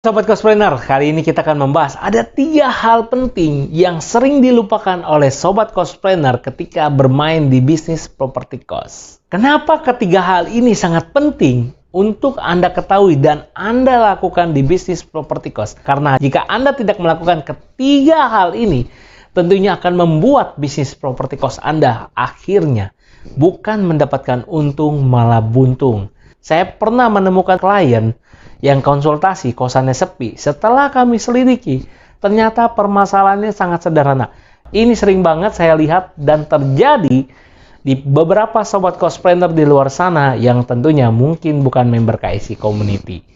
Sobat Cospreneur, kali ini kita akan membahas ada 3 hal penting yang sering dilupakan oleh Sobat Cospreneur ketika bermain di bisnis properti kos. Kenapa ketiga hal ini sangat penting untuk Anda ketahui dan Anda lakukan di bisnis properti kos? Karena jika Anda tidak melakukan ketiga hal ini, tentunya akan membuat bisnis properti kos Anda akhirnya bukan mendapatkan untung malah buntung. Saya pernah menemukan klien yang konsultasi kosannya sepi. Setelah kami selidiki, ternyata permasalahannya sangat sederhana. Ini sering banget saya lihat dan terjadi di beberapa sobat cospreneur di luar sana yang tentunya mungkin bukan member KSI Community.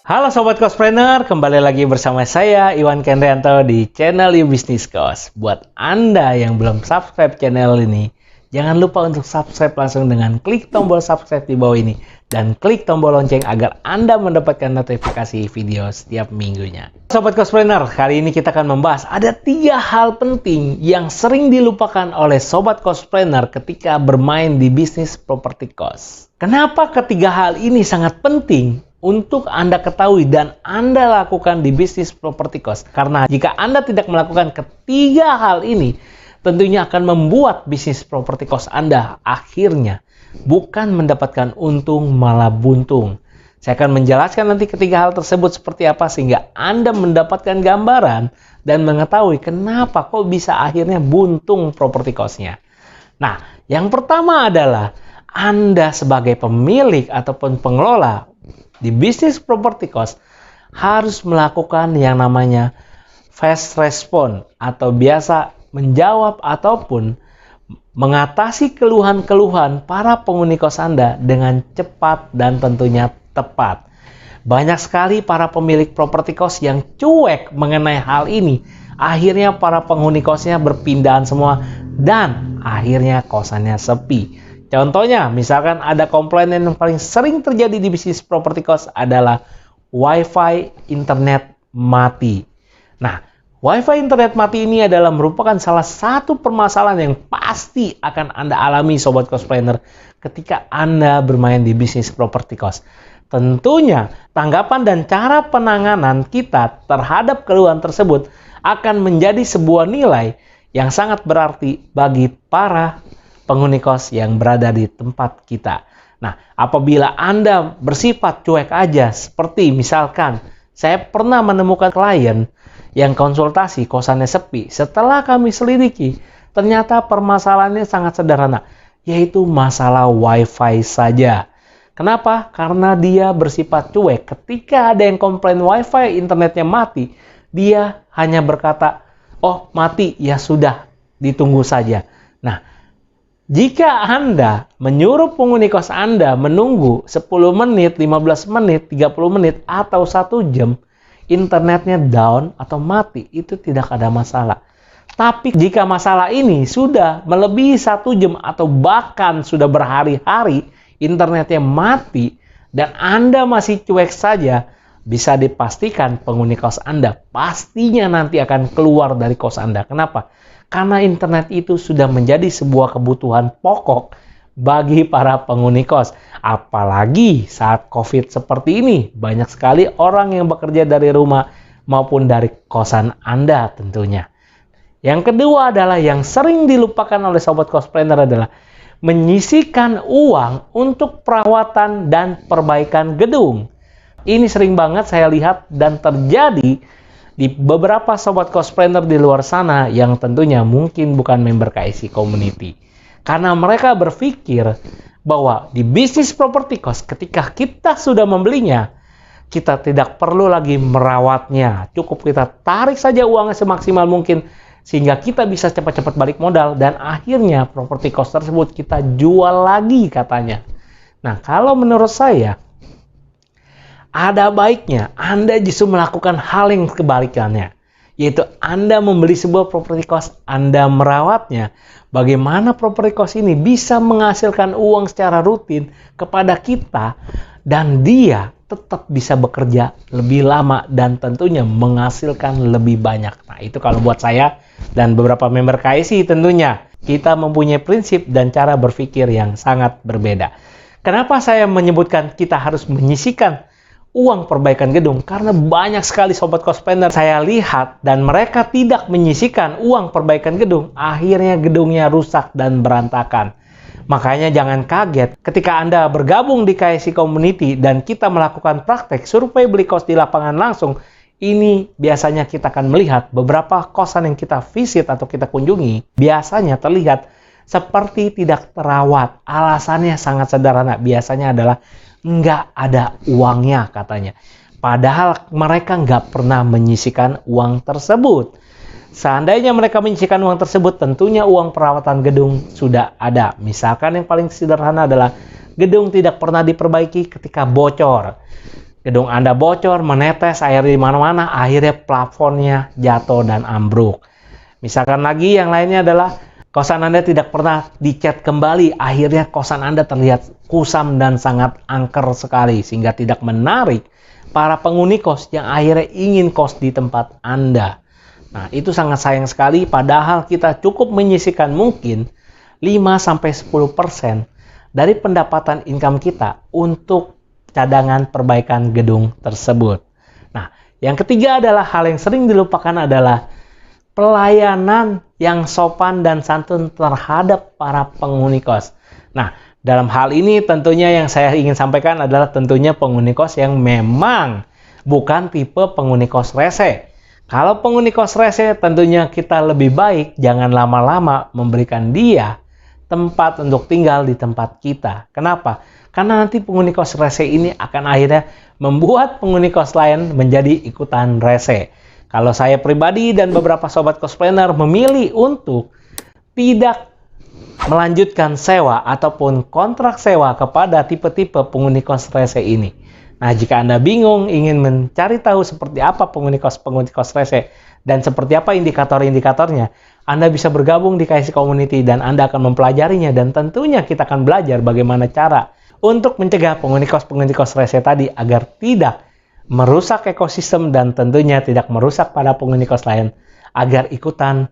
Halo Sobat Cospreneur, kembali lagi bersama saya Iwan Kendrianto di channel You Business Cost. Buat Anda yang belum subscribe channel ini, jangan lupa untuk subscribe langsung dengan klik tombol subscribe di bawah ini dan klik tombol lonceng agar Anda mendapatkan notifikasi video setiap minggunya. Sobat Cospreneur, kali ini kita akan membahas ada 3 hal penting yang sering dilupakan oleh Sobat Cospreneur ketika bermain di bisnis properti kos. Kenapa ketiga hal ini sangat penting untuk Anda ketahui dan Anda lakukan di bisnis properti kos? Karena jika Anda tidak melakukan ketiga hal ini, tentunya akan membuat bisnis properti kos Anda akhirnya bukan mendapatkan untung malah buntung. Saya akan menjelaskan nanti ketiga hal tersebut seperti apa sehingga Anda mendapatkan gambaran dan mengetahui kenapa kok bisa akhirnya buntung properti kosnya. Nah, yang pertama adalah Anda sebagai pemilik ataupun pengelola di bisnis properti kos harus melakukan yang namanya fast response atau biasa menjawab ataupun mengatasi keluhan-keluhan para penghuni kos Anda dengan cepat dan tentunya tepat. Banyak sekali para pemilik properti kos yang cuek mengenai hal ini. Akhirnya para penghuni kosnya berpindahan semua dan akhirnya kosannya sepi. Contohnya, misalkan ada komplain yang paling sering terjadi di bisnis properti kos adalah Wi-Fi internet mati. Nah, Wi-Fi internet mati ini adalah merupakan salah satu permasalahan yang pasti akan Anda alami Sobat Cospreneur ketika Anda bermain di bisnis properti kos. Tentunya, tanggapan dan cara penanganan kita terhadap keluhan tersebut akan menjadi sebuah nilai yang sangat berarti bagi para penghuni kos yang berada di tempat kita. Nah, apabila Anda bersifat cuek aja, seperti misalkan saya pernah menemukan klien yang konsultasi kosannya sepi. Setelah kami selidiki, ternyata permasalahannya sangat sederhana, yaitu masalah Wi-Fi saja. Kenapa? Karena dia bersifat cuek. Ketika ada yang komplain Wi-Fi internetnya mati, dia hanya berkata, "Oh, mati, ya sudah, ditunggu saja." Nah, jika Anda menyuruh penghuni kos Anda menunggu 10 menit, 15 menit, 30 menit, atau 1 jam, internetnya down atau mati, itu tidak ada masalah. Tapi jika masalah ini sudah melebihi 1 jam atau bahkan sudah berhari-hari, internetnya mati, dan Anda masih cuek saja, bisa dipastikan penghuni kos Anda pastinya nanti akan keluar dari kos Anda. Kenapa? Karena internet itu sudah menjadi sebuah kebutuhan pokok bagi para penghuni kos. Apalagi saat COVID seperti ini, banyak sekali orang yang bekerja dari rumah maupun dari kosan Anda tentunya. Yang kedua adalah yang sering dilupakan oleh Sobat Cospreneur adalah menyisihkan uang untuk perawatan dan perbaikan gedung. Ini sering banget saya lihat dan terjadi di beberapa sobat cospreneur di luar sana yang tentunya mungkin bukan member KSI Community. Karena mereka berpikir bahwa di bisnis properti kos ketika kita sudah membelinya, kita tidak perlu lagi merawatnya. Cukup kita tarik saja uangnya semaksimal mungkin sehingga kita bisa cepat-cepat balik modal dan akhirnya properti kos tersebut kita jual lagi katanya. Nah, kalau menurut saya ada baiknya Anda justru melakukan hal yang kebalikannya, yaitu Anda membeli sebuah properti kos, Anda merawatnya. Bagaimana properti kos ini bisa menghasilkan uang secara rutin kepada kita dan dia tetap bisa bekerja lebih lama dan tentunya menghasilkan lebih banyak. Nah, itu kalau buat saya dan beberapa member KSI tentunya kita mempunyai prinsip dan cara berpikir yang sangat berbeda. Kenapa saya menyebutkan kita harus menyisihkan uang perbaikan gedung? Karena banyak sekali sobat cospreneur saya lihat dan mereka tidak menyisihkan uang perbaikan gedung, akhirnya gedungnya rusak dan berantakan. Makanya jangan kaget ketika Anda bergabung di KSI Community dan kita melakukan praktek survei beli kos di lapangan langsung. Ini biasanya kita akan melihat beberapa kosan yang kita visit atau kita kunjungi biasanya terlihat seperti tidak terawat. Alasannya sangat sederhana, biasanya adalah nggak ada uangnya katanya. Padahal mereka nggak pernah menyisihkan uang tersebut. Seandainya mereka menyisihkan uang tersebut, tentunya uang perawatan gedung sudah ada. Misalkan yang paling sederhana adalah gedung tidak pernah diperbaiki ketika bocor. Gedung Anda bocor, menetes air di mana-mana, akhirnya plafonnya jatuh dan ambruk. Misalkan lagi yang lainnya adalah kosan Anda tidak pernah dicat kembali, akhirnya kosan Anda terlihat kusam dan sangat angker sekali sehingga tidak menarik para penghuni kos yang akhirnya ingin kos di tempat Anda. Nah, itu sangat sayang sekali padahal kita cukup menyisihkan mungkin 5-10% dari pendapatan income kita untuk cadangan perbaikan gedung tersebut. Nah, yang ketiga adalah hal yang sering dilupakan adalah pelayanan yang sopan dan santun terhadap para penghuni kos. Nah, dalam hal ini tentunya yang saya ingin sampaikan adalah tentunya penghuni kos yang memang bukan tipe penghuni kos rese. Kalau penghuni kos rese tentunya kita lebih baik jangan lama-lama memberikan dia tempat untuk tinggal di tempat kita. Kenapa? Karena nanti penghuni kos rese ini akan akhirnya membuat penghuni kos lain menjadi ikutan rese. Kalau saya pribadi dan beberapa sobat cospreneur memilih untuk tidak melanjutkan sewa ataupun kontrak sewa kepada tipe-tipe penghuni kos rese ini. Nah, jika Anda bingung ingin mencari tahu seperti apa penghuni kos rese dan seperti apa indikator-indikatornya, Anda bisa bergabung di KSI Community dan Anda akan mempelajarinya dan tentunya kita akan belajar bagaimana cara untuk mencegah penghuni kos rese tadi agar tidak merusak ekosistem dan tentunya tidak merusak pada penghuni kos lain agar ikutan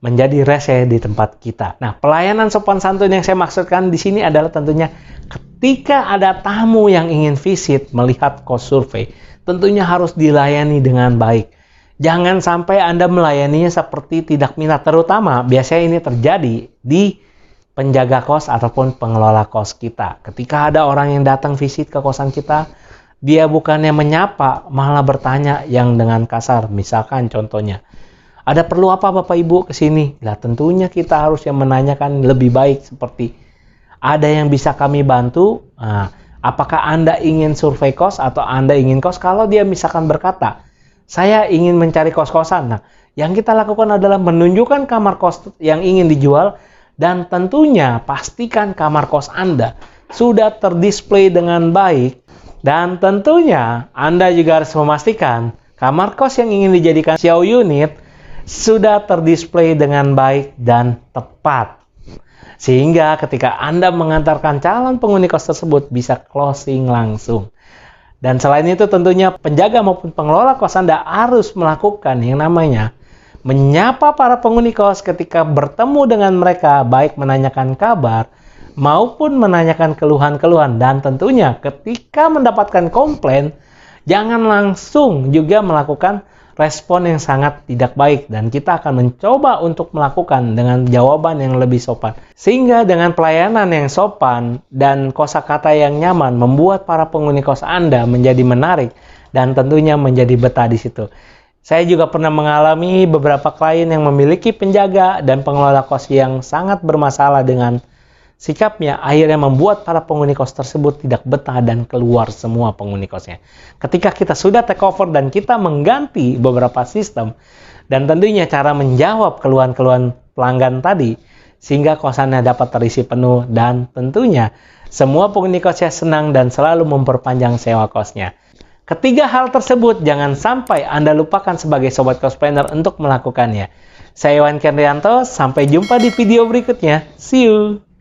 menjadi rese di tempat kita. Nah, pelayanan sopan santun yang saya maksudkan di sini adalah tentunya ketika ada tamu yang ingin visit melihat kos survei, tentunya harus dilayani dengan baik. Jangan sampai Anda melayaninya seperti tidak minat, terutama biasanya ini terjadi di penjaga kos ataupun pengelola kos kita. Ketika ada orang yang datang visit ke kosan kita, dia bukannya menyapa, malah bertanya yang dengan kasar. Misalkan contohnya, ada perlu apa Bapak Ibu ke sini? Nah, tentunya kita harus yang menanyakan lebih baik seperti ada yang bisa kami bantu? Nah, apakah Anda ingin survei kos atau Anda ingin kos? Kalau dia misalkan berkata, saya ingin mencari kos-kosan. Nah, yang kita lakukan adalah menunjukkan kamar kos yang ingin dijual dan tentunya pastikan kamar kos Anda sudah terdisplay dengan baik dan tentunya Anda juga harus memastikan kamar kos yang ingin dijadikan show unit sudah terdisplay dengan baik dan tepat. Sehingga ketika Anda mengantarkan calon penghuni kos tersebut bisa closing langsung. Dan selain itu tentunya penjaga maupun pengelola kos Anda harus melakukan yang namanya menyapa para penghuni kos ketika bertemu dengan mereka, baik menanyakan kabar maupun menanyakan keluhan-keluhan. Dan tentunya ketika mendapatkan komplain, jangan langsung juga melakukan respon yang sangat tidak baik dan kita akan mencoba untuk melakukan dengan jawaban yang lebih sopan. Sehingga dengan pelayanan yang sopan dan kosakata yang nyaman membuat para penghuni kos Anda menjadi menarik dan tentunya menjadi betah di situ. Saya juga pernah mengalami beberapa klien yang memiliki penjaga dan pengelola kos yang sangat bermasalah dengan sikapnya, akhirnya membuat para penghuni kos tersebut tidak betah dan keluar semua penghuni kosnya. Ketika kita sudah take over dan kita mengganti beberapa sistem dan tentunya cara menjawab keluhan-keluhan pelanggan tadi sehingga kosannya dapat terisi penuh dan tentunya semua penghuni kosnya senang dan selalu memperpanjang sewa kosnya. Ketiga hal tersebut jangan sampai Anda lupakan sebagai Sobat Cospreneur untuk melakukannya. Saya Iwan Kendrianto, sampai jumpa di video berikutnya. See you!